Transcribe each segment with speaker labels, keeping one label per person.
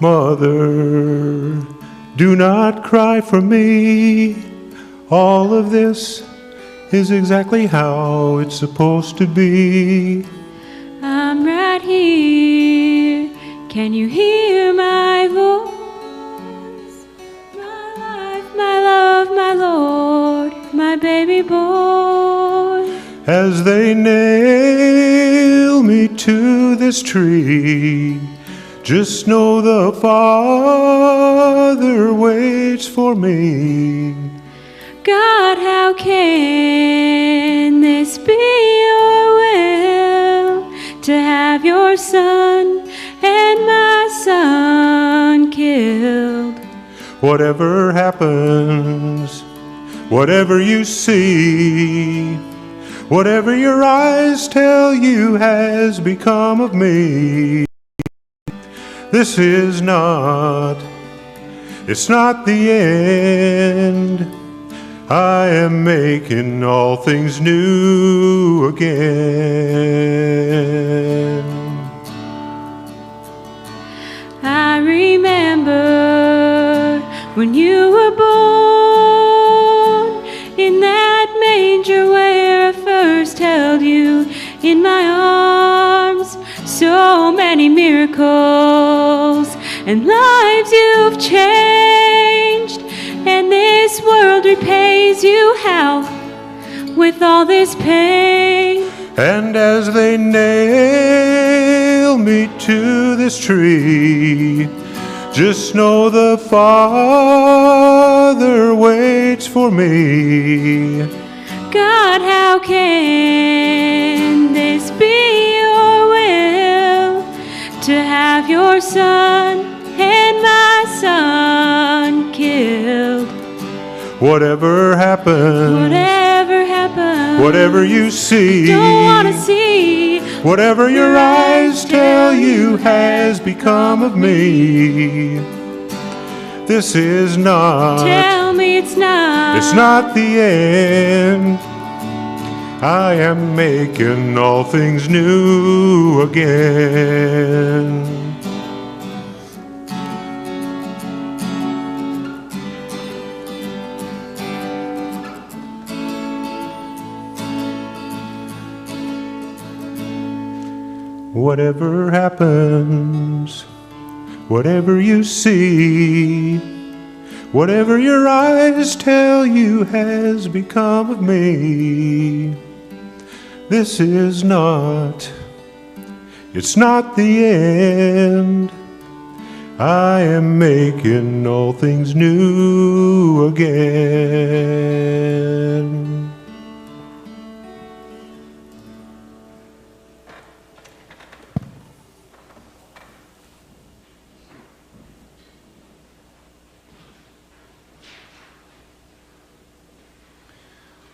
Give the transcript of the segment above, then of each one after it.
Speaker 1: Mother, do not cry for me. All of this is exactly how it's supposed to be.
Speaker 2: I'm right here. Can you hear my voice? My life, my love, my Lord, my baby boy.
Speaker 1: As they nail me to this tree, just know the Father waits for me.
Speaker 2: God, how can this be your will, to have your son and my son killed?
Speaker 1: Whatever happens, whatever you see, whatever your eyes tell you has become of me. This is not, it's not the end. I am making all things new again.
Speaker 2: I remember when you were born in that manger where I first held you in my arms. So many miracles and lives you've changed, and this world repays you how? With all this pain.
Speaker 1: And as they nail me to this tree, just know the Father waits for me.
Speaker 2: God, how can this be your will, to have your son and my son killed?
Speaker 1: Whatever happens, whatever you see,
Speaker 2: don't want to see,
Speaker 1: whatever your eyes tell you has become of me. This is not,
Speaker 2: tell me it's
Speaker 1: not the end. I am making all things new again. Whatever happens, whatever you see, whatever your eyes tell you has become of me. This is not, it's not the end. I am making all things new again.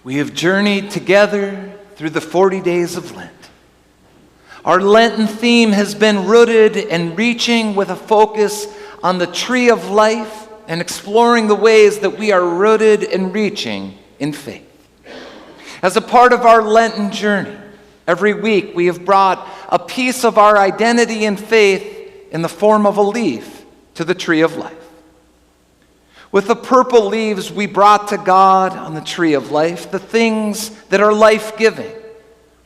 Speaker 3: We have journeyed together through the 40 days of Lent. Our Lenten theme has been rooted and reaching, with a focus on the tree of life and exploring the ways that we are rooted and reaching in faith. As a part of our Lenten journey, every week we have brought a piece of our identity and faith in the form of a leaf to the tree of life. With the purple leaves, we brought to God on the tree of life the things that are life-giving,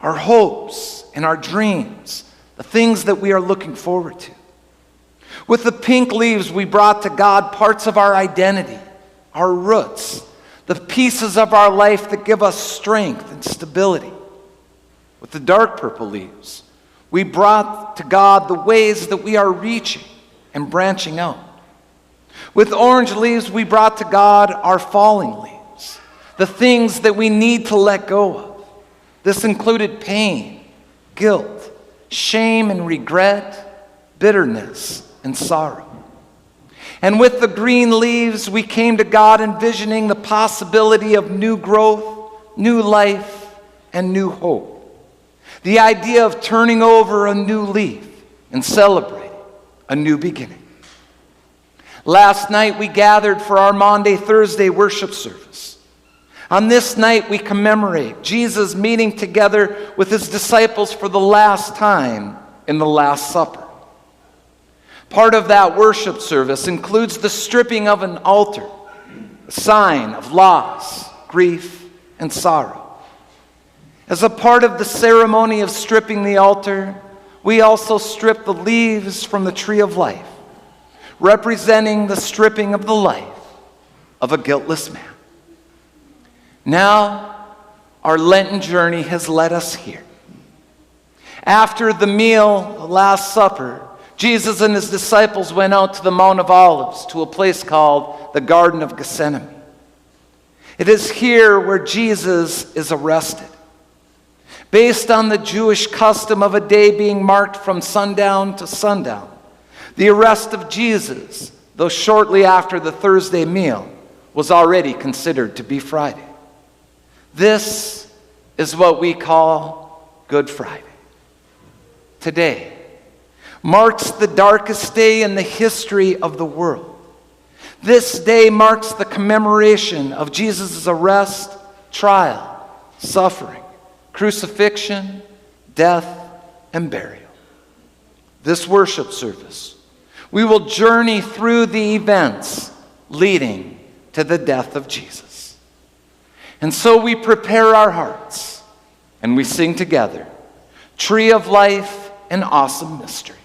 Speaker 3: our hopes and our dreams, the things that we are looking forward to. With the pink leaves, we brought to God parts of our identity, our roots, the pieces of our life that give us strength and stability. With the dark purple leaves, we brought to God the ways that we are reaching and branching out. With orange leaves, we brought to God our falling leaves, the things that we need to let go of. This included pain, guilt, shame and regret, bitterness and sorrow. And with the green leaves, we came to God envisioning the possibility of new growth, new life, and new hope. The idea of turning over a new leaf and celebrating a new beginning. Last night we gathered for our Maundy Thursday worship service. On this night we commemorate Jesus meeting together with his disciples for the last time in the Last Supper. Part of that worship service includes the stripping of an altar, a sign of loss, grief, and sorrow. As a part of the ceremony of stripping the altar, we also strip the leaves from the tree of life, representing the stripping of the life of a guiltless man. Now, our Lenten journey has led us here. After the meal, the Last Supper, Jesus and his disciples went out to the Mount of Olives, to a place called the Garden of Gethsemane. It is here where Jesus is arrested. Based on the Jewish custom of a day being marked from sundown to sundown, the arrest of Jesus, though shortly after the Thursday meal, was already considered to be Friday. This is what we call Good Friday. Today marks the darkest day in the history of the world. This day marks the commemoration of Jesus' arrest, trial, suffering, crucifixion, death, and burial. This worship service, we will journey through the events leading to the death of Jesus. And so we prepare our hearts and we sing together, Tree of Life, an Awesome Mystery.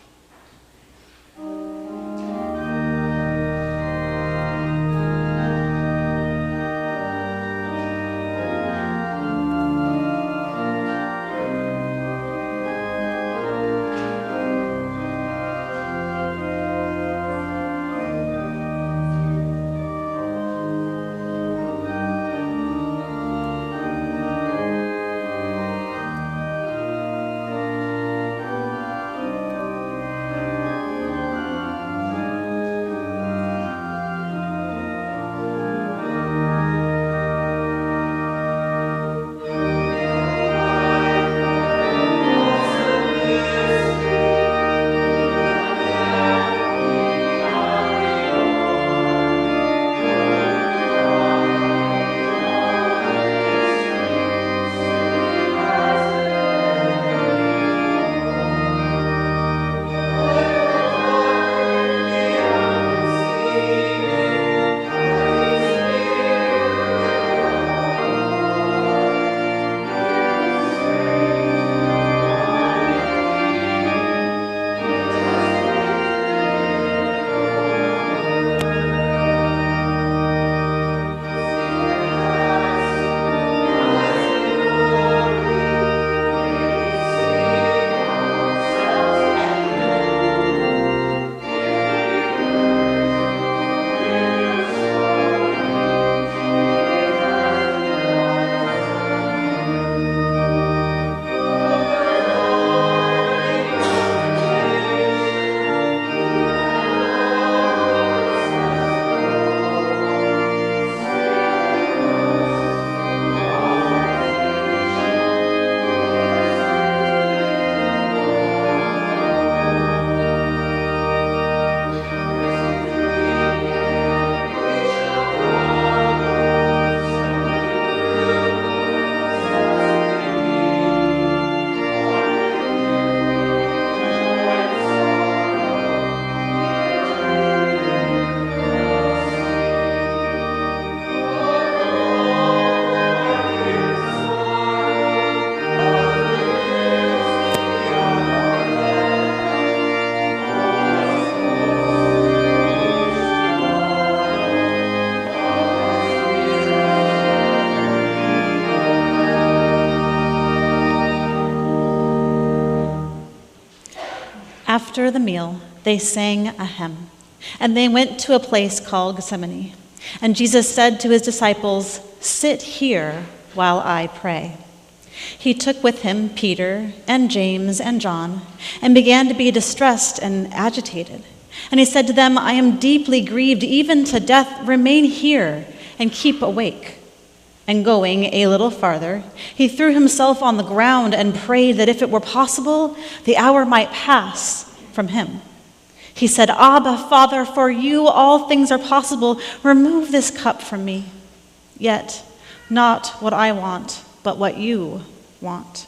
Speaker 4: After the meal, they sang a hymn, and they went to a place called Gethsemane. And Jesus said to his disciples, "Sit here while I pray." He took with him Peter and James and John and began to be distressed and agitated. And he said to them, "I am deeply grieved, even to death. Remain here and keep awake." And going a little farther, he threw himself on the ground and prayed that if it were possible, the hour might pass from him. He said, "Abba, Father, for you all things are possible. Remove this cup from me. Yet not what I want, but what you want."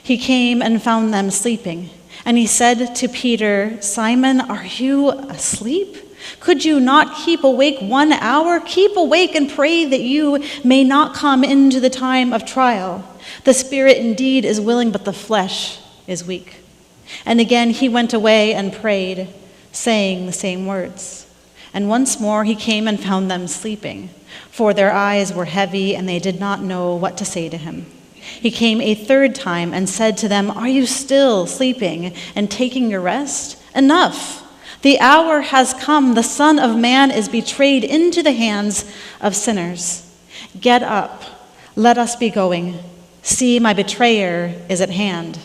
Speaker 4: He came and found them sleeping, And he said to Peter, "Simon, are you asleep? Could you not keep awake 1 hour? Keep awake and pray that you may not come into the time of trial. The spirit indeed is willing, but the flesh is weak." And again he went away and prayed, saying the same words. And once more he came and found them sleeping, for their eyes were heavy and they did not know what to say to him. He came a third time and said to them, "Are you still sleeping and taking your rest? Enough! The hour has come. The Son of Man is betrayed into the hands of sinners. Get up, let us be going. See, my betrayer is at hand."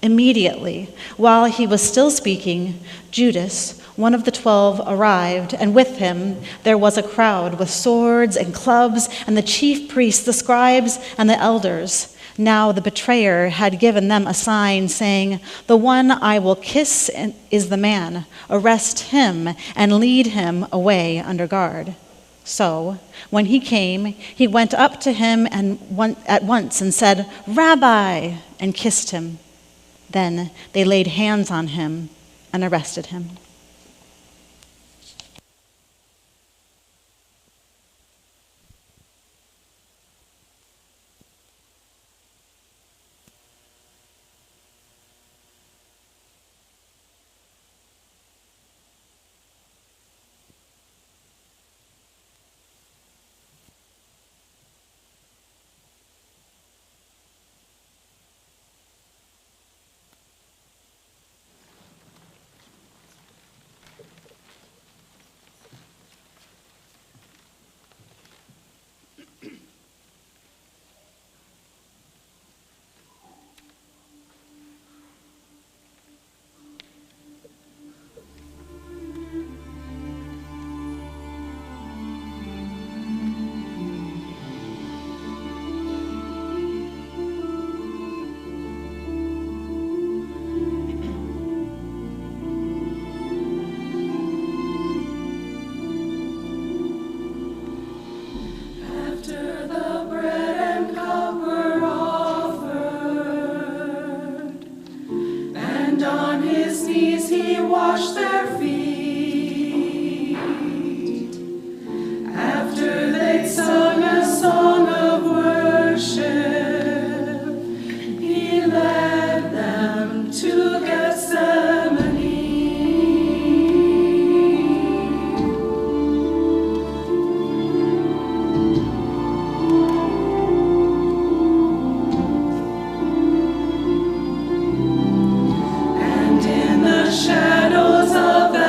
Speaker 4: Immediately, while he was still speaking, Judas, one of the 12, arrived, and with him there was a crowd with swords and clubs, and the chief priests, the scribes, and the elders. Now the betrayer had given them a sign, saying, "The one I will kiss is the man. Arrest him and lead him away under guard." So, when he came, he went up to him at once and said, "Rabbi," and kissed him. Then they laid hands on him and arrested him.
Speaker 5: Shadows of the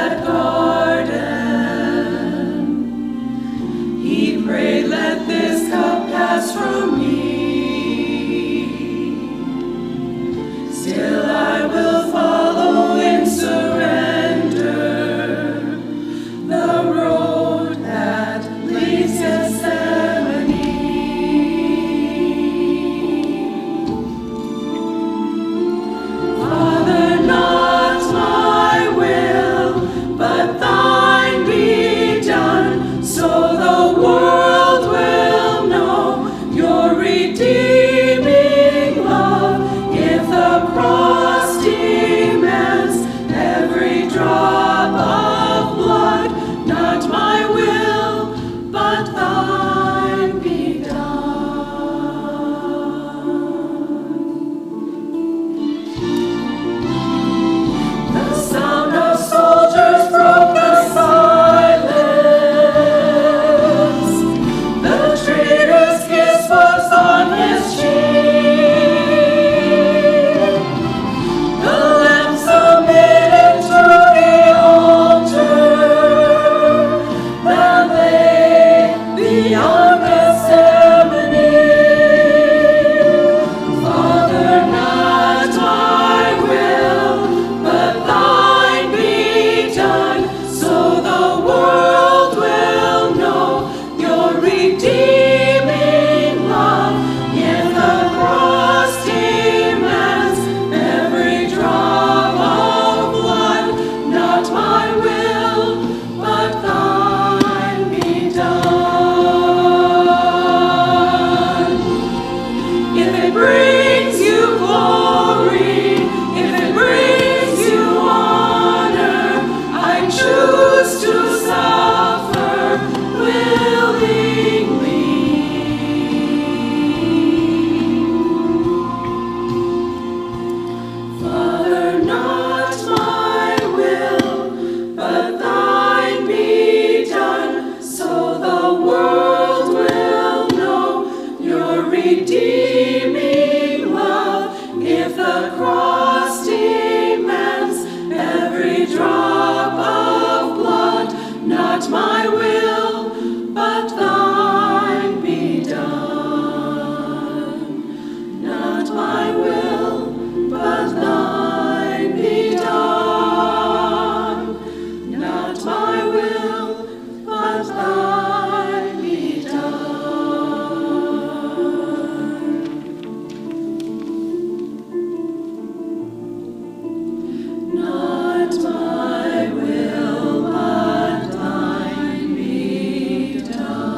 Speaker 2: Not my will, but thine be done.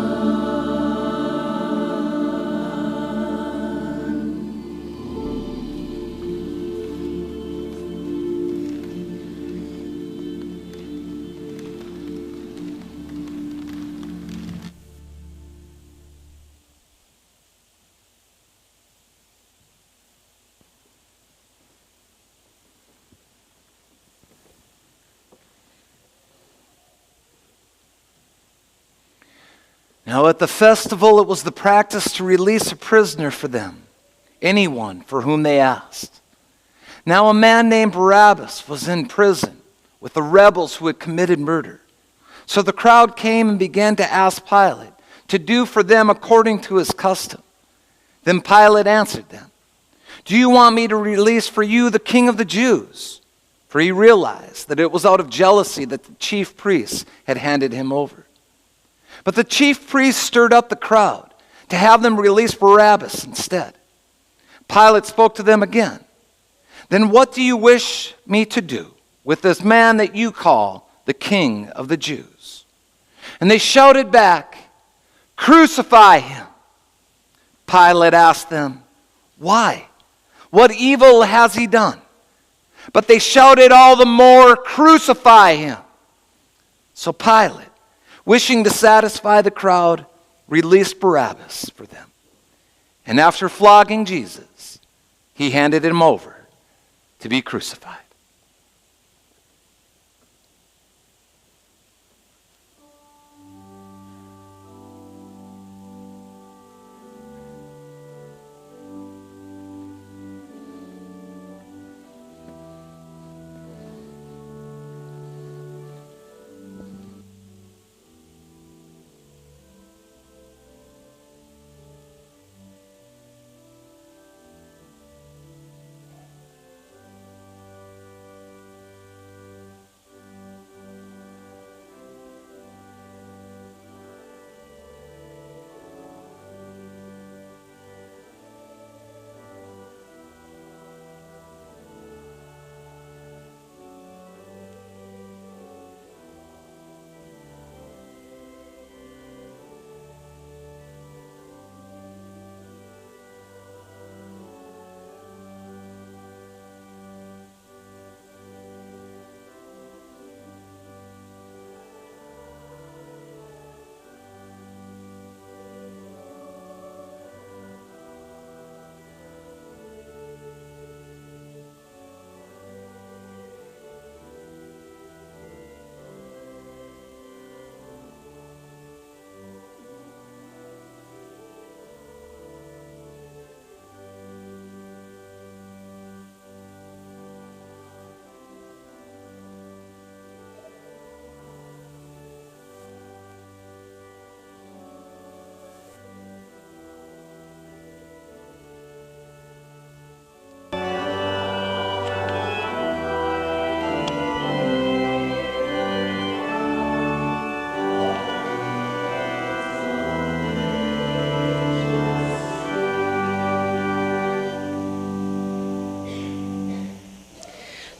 Speaker 3: Now at the festival, it was the practice to release a prisoner for them, anyone for whom they asked. Now a man named Barabbas was in prison with the rebels who had committed murder. So the crowd came and began to ask Pilate to do for them according to his custom. Then Pilate answered them, "Do you want me to release for you the king of the Jews?" For he realized that it was out of jealousy that the chief priests had handed him over. But the chief priests stirred up the crowd to have them release Barabbas instead. Pilate spoke to them again. "Then what do you wish me to do with this man that you call the King of the Jews?" And they shouted back, "Crucify him!" Pilate asked them, "Why? What evil has he done?" But they shouted all the more, "Crucify him!" So Pilate, wishing to satisfy the crowd, released Barabbas for them. And after flogging Jesus, he handed him over to be crucified.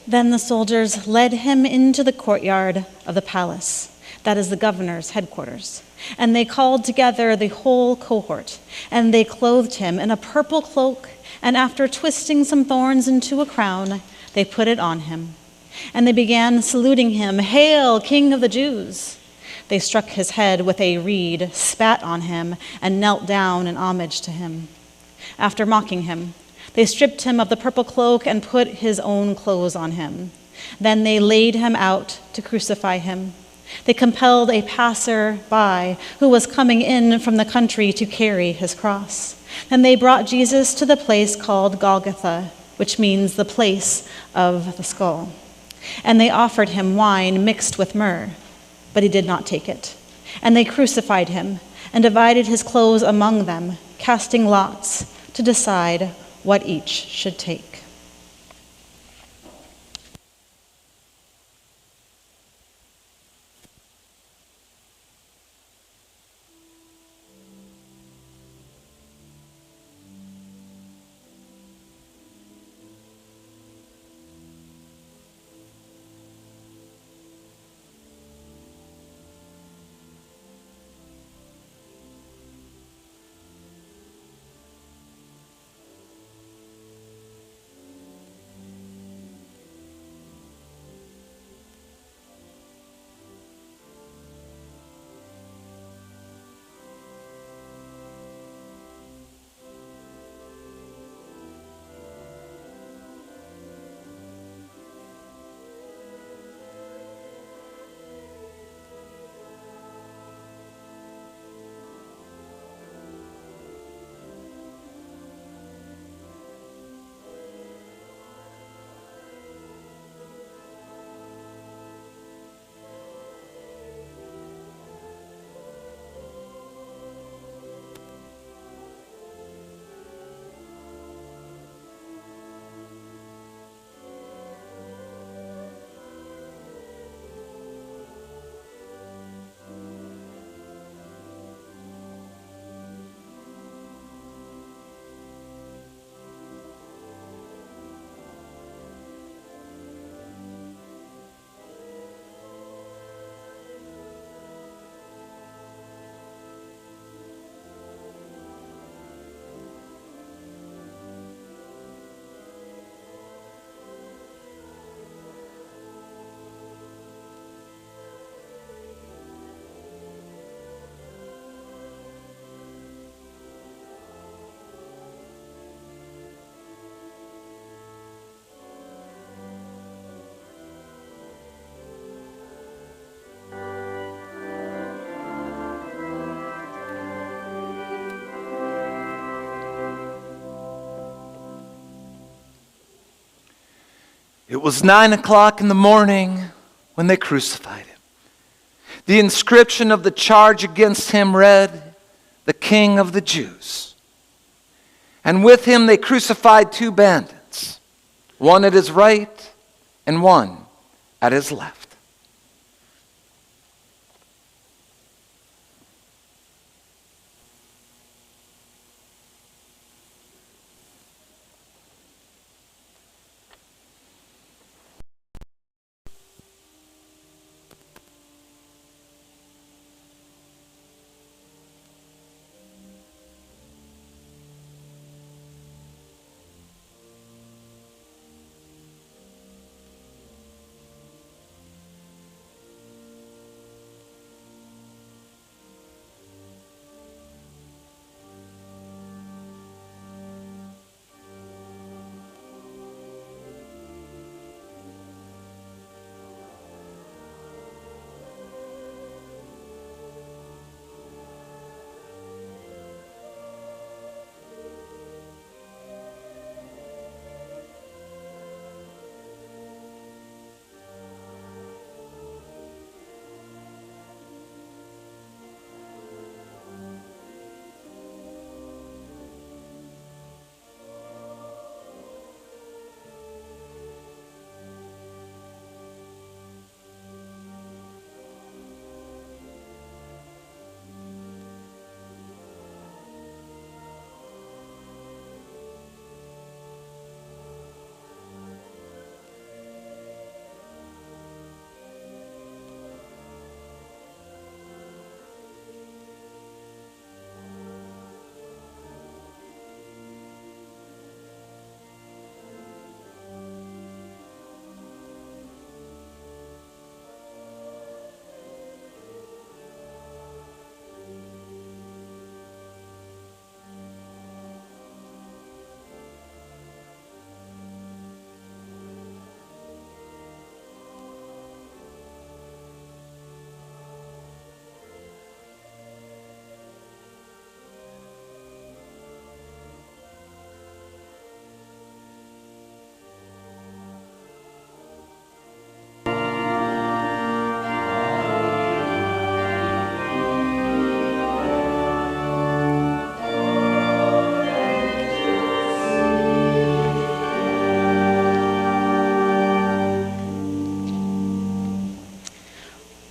Speaker 4: Then the soldiers led him into the courtyard of the palace, that is the governor's headquarters. And they called together the whole cohort, and they clothed him in a purple cloak, and after twisting some thorns into a crown, they put it on him. And they began saluting him, "Hail, King of the Jews!" They struck his head with a reed, spat on him, and knelt down in homage to him. After mocking him, they stripped him of the purple cloak and put his own clothes on him. Then they laid him out to crucify him. They compelled a passer-by who was coming in from the country to carry his cross. And they brought Jesus to the place called Golgotha, which means the place of the skull. And they offered him wine mixed with myrrh, but he did not take it. And they crucified him and divided his clothes among them, casting lots to decide what each should take.
Speaker 3: It was 9 o'clock in the morning when they crucified him. The inscription of the charge against him read, "The King of the Jews." And with him they crucified 2 bandits, one at his right and one at his left.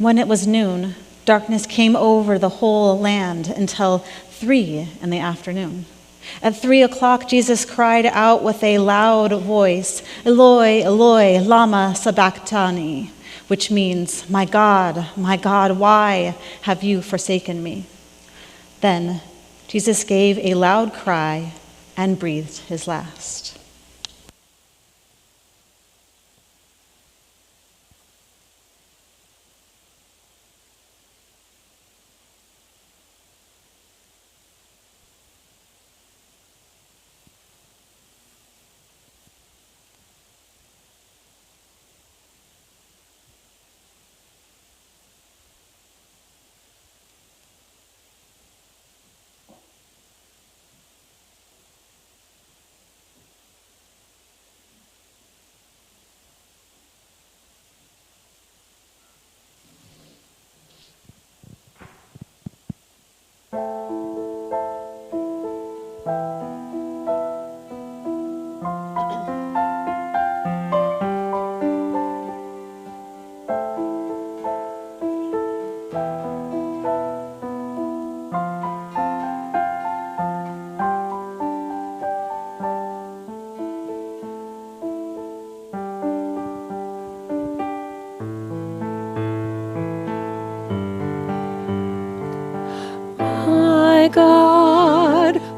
Speaker 4: When it was noon, darkness came over the whole land until 3 in the afternoon. At 3 o'clock, Jesus cried out with a loud voice, "Eloi, Eloi, lama sabachthani," which means, my God, why have you forsaken me?" Then Jesus gave a loud cry and breathed his last.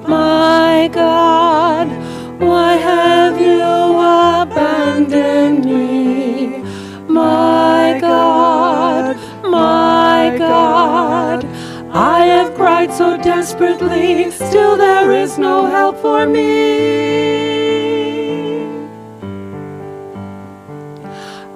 Speaker 5: My God, why have you abandoned me? My God, I have cried so desperately, still there is no help for me.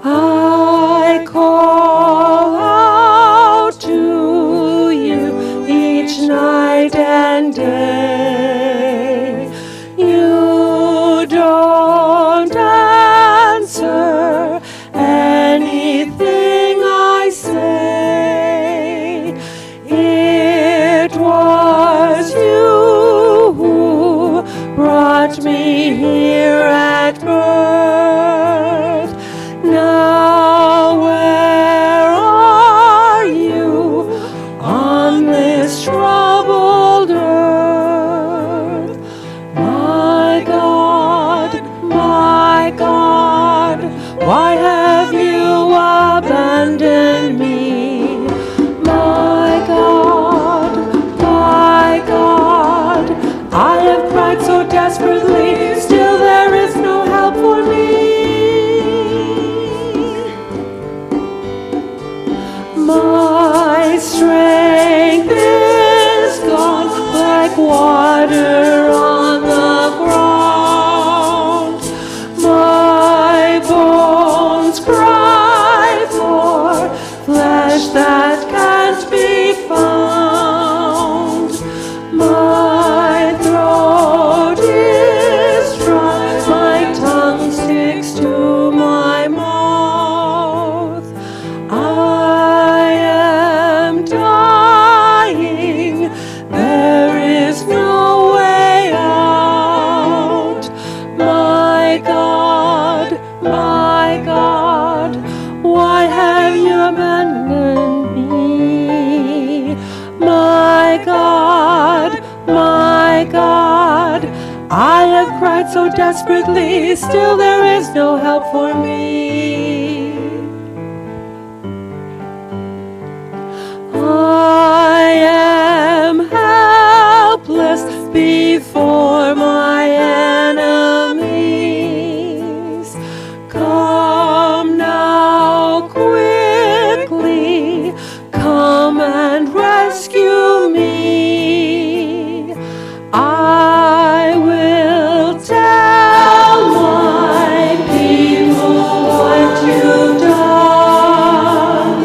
Speaker 5: I call out to you each night and day. You don't answer. Why have you abandoned me? My God, I have cried so desperately, still there is no help for me. My strength is gone like water on the ground. My bones cry for flesh that can't be found. My throat is dry, my tongue sticks to my mouth. I am dying, there is no way out. My God, why have you abandoned me? My God, I have cried so desperately, still there is no help for me. I am helpless before my enemies. Come now quickly, come and rescue me. I will tell my people what you've done,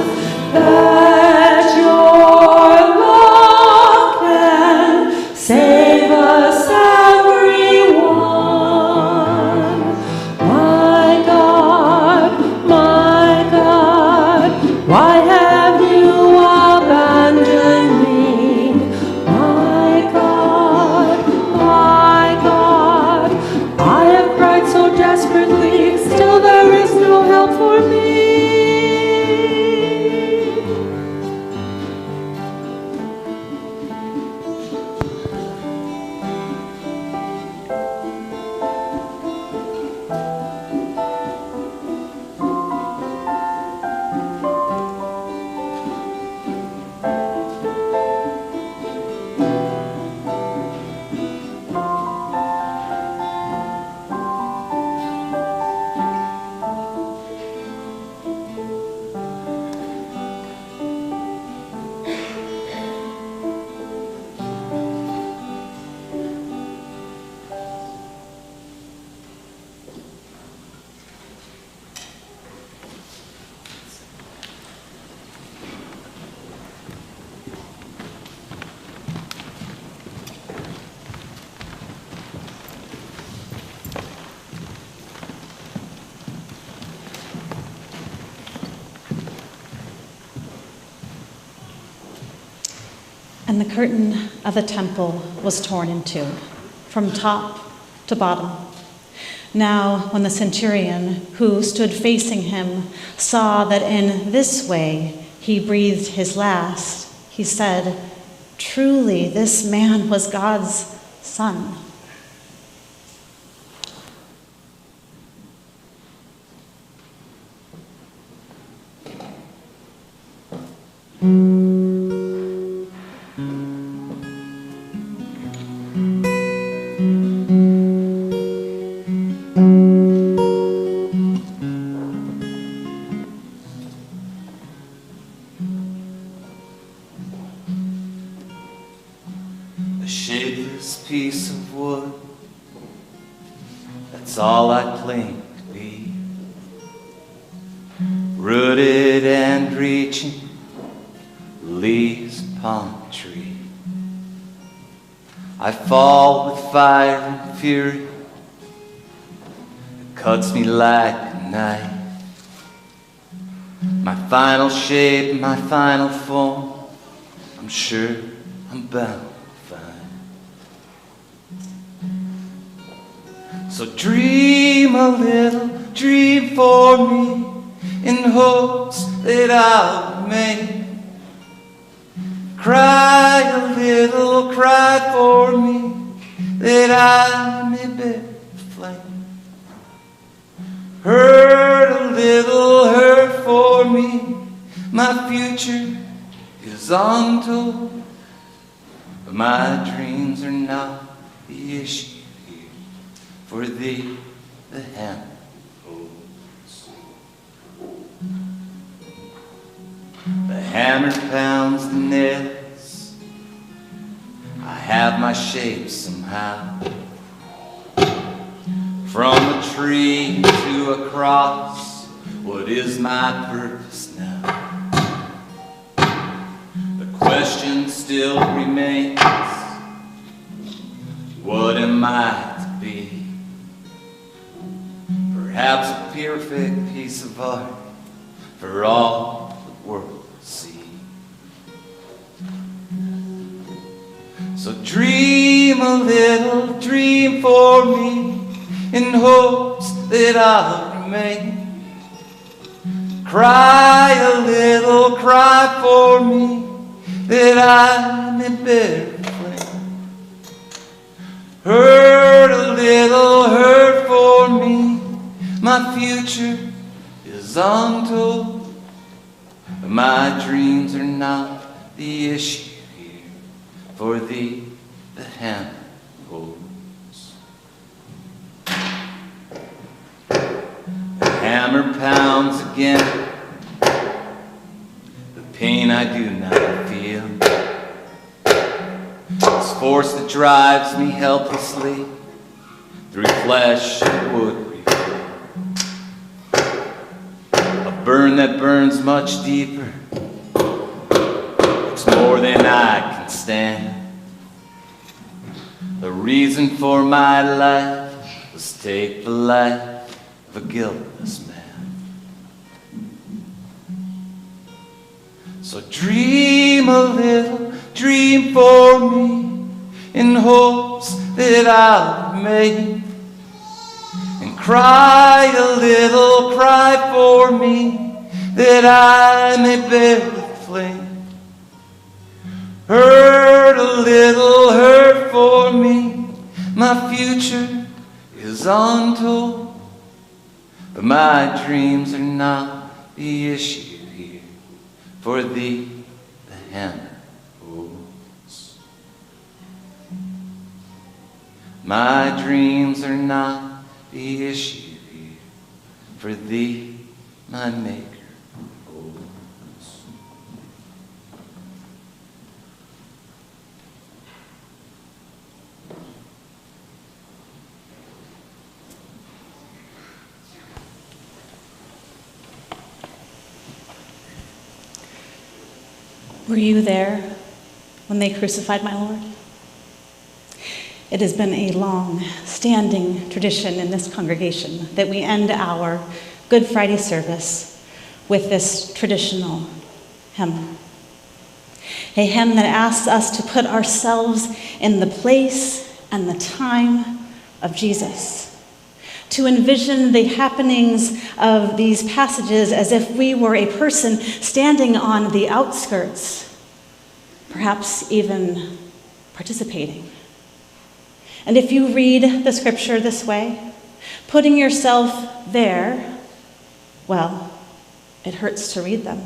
Speaker 5: that your love can save us everyone. My God, why have you abandoned me? My God, I have cried so desperately, still there is no help for me.
Speaker 4: And the curtain of the temple was torn in two, from top to bottom. Now, when the centurion who stood facing him saw that in this way he breathed his last, he said, "Truly, this man was God's son."
Speaker 3: A shapeless piece of wood, that's all I claim to be. Rooted and reaching, leaves upon the tree. I fall with fire and fury, it cuts me like a knife. My final shape, my final form, I'm sure I'm bound to find. So dream a little dream for me, in hopes that I'll remain. Cry a little cry for me, that I may bear the flame. Hurt a little hurt for me. My future is untold, but my dreams are not the issue here. For thee, the hand holds. The hammer pounds the nails. I have my shape somehow. From a tree to a cross, what is my purpose now? The question still remains, what am I to be? Perhaps a perfect piece of art for all the world to see. So dream a little dream for me, in hopes that I'll remain. Cry a little cry for me, that I may bear the flame. Hurt a little hurt for me, my future is untold, but my dreams are not the issue here. For thee, the hand holds. Hammer pounds again, the pain I do not feel. It's force that drives me helplessly through flesh and wood reveal. A burn that burns much deeper, it's more than I can stand. The reason for my life was take the life of a guiltless man. So dream a little dream for me, in hopes that I'll remain. And cry a little cry for me, that I may bear the flame. Hurt a little hurt for me, my future is untold, but my dreams are not the issue here. For thee, the hammer holds. My dreams are not the issue here. For thee, my Maker holds.
Speaker 4: Were you there when they crucified my Lord? It has been a long-standing tradition in this congregation that we end our Good Friday service with this traditional hymn. A hymn that asks us to put ourselves in the place and the time of Jesus, to envision the happenings of these passages as if we were a person standing on the outskirts, perhaps even participating. And if you read the scripture this way, putting yourself there, well, it hurts to read them.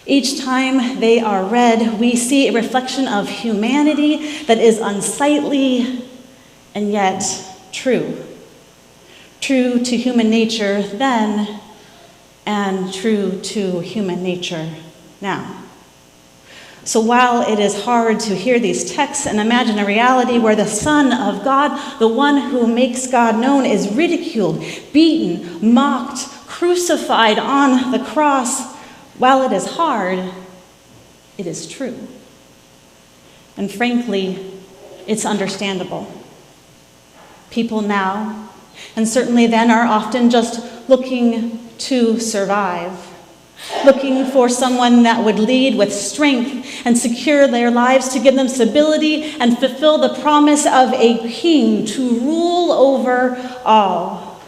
Speaker 4: Each time they are read, we see a reflection of humanity that is unsightly and yet true. True to human nature then, and true to human nature now. So while it is hard to hear these texts and imagine a reality where the Son of God, the one who makes God known, is ridiculed, beaten, mocked, crucified on the cross, while it is hard, it is true. And frankly, it's understandable. People now, and certainly then, are often just looking to survive, looking for someone that would lead with strength and secure their lives, to give them stability and fulfill the promise of a king to rule over all.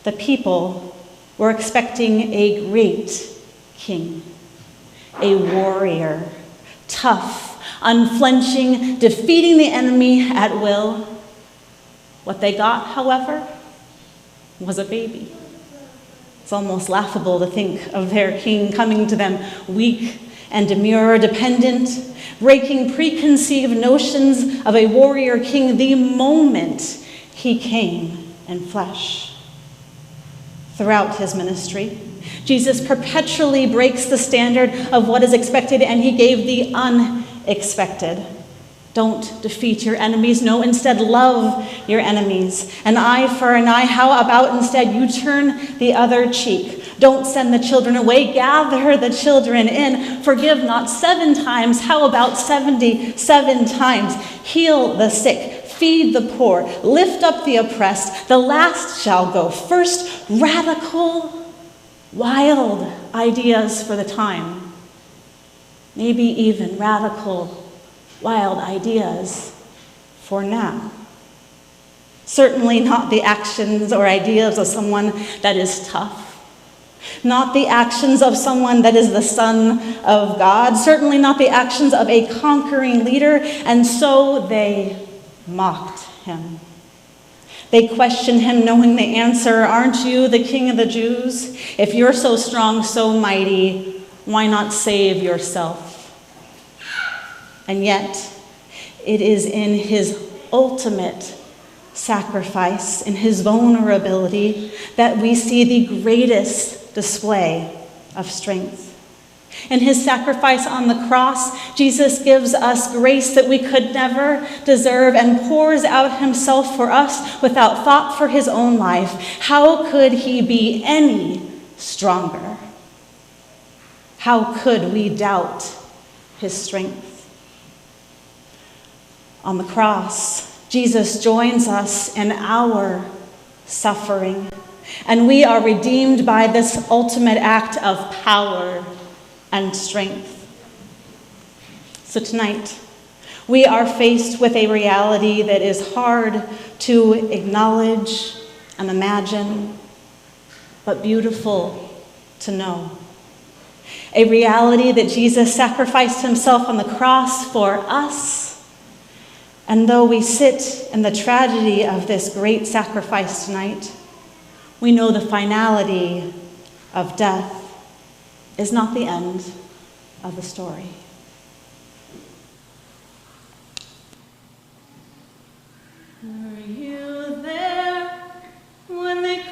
Speaker 4: The people were expecting a great king, a warrior, tough, unflinching, defeating the enemy at will. What they got, however, was a baby. It's almost laughable to think of their king coming to them weak and demure, dependent, breaking preconceived notions of a warrior king the moment he came in flesh. Throughout his ministry, Jesus perpetually breaks the standard of what is expected, and he gave the unexpected. Don't defeat your enemies. No, instead, love your enemies. An eye for an eye. How about instead you turn the other cheek? Don't send the children away. Gather the children in. Forgive not 7 times. How about 77 times? Heal the sick. Feed the poor. Lift up the oppressed. The last shall go first. Radical, wild ideas for the time. Maybe even radical, wild ideas for now. Certainly not the actions or ideas of someone that is tough. Not the actions of someone that is the Son of God. Certainly not the actions of a conquering leader. And so they mocked him. They questioned him, knowing the answer. Aren't you the King of the Jews? If you're so strong, so mighty, why not save yourself? And yet, it is in his ultimate sacrifice, in his vulnerability, that we see the greatest display of strength. In his sacrifice on the cross, Jesus gives us grace that we could never deserve and pours out himself for us without thought for his own life. How could he be any stronger? How could we doubt his strength? On the cross, Jesus joins us in our suffering, and we are redeemed by this ultimate act of power and strength. So tonight, we are faced with a reality that is hard to acknowledge and imagine, but beautiful to know. A reality that Jesus sacrificed himself on the cross for us. And though we sit in the tragedy of this great sacrifice tonight, we know the finality of death is not the end of the story. Were you there when they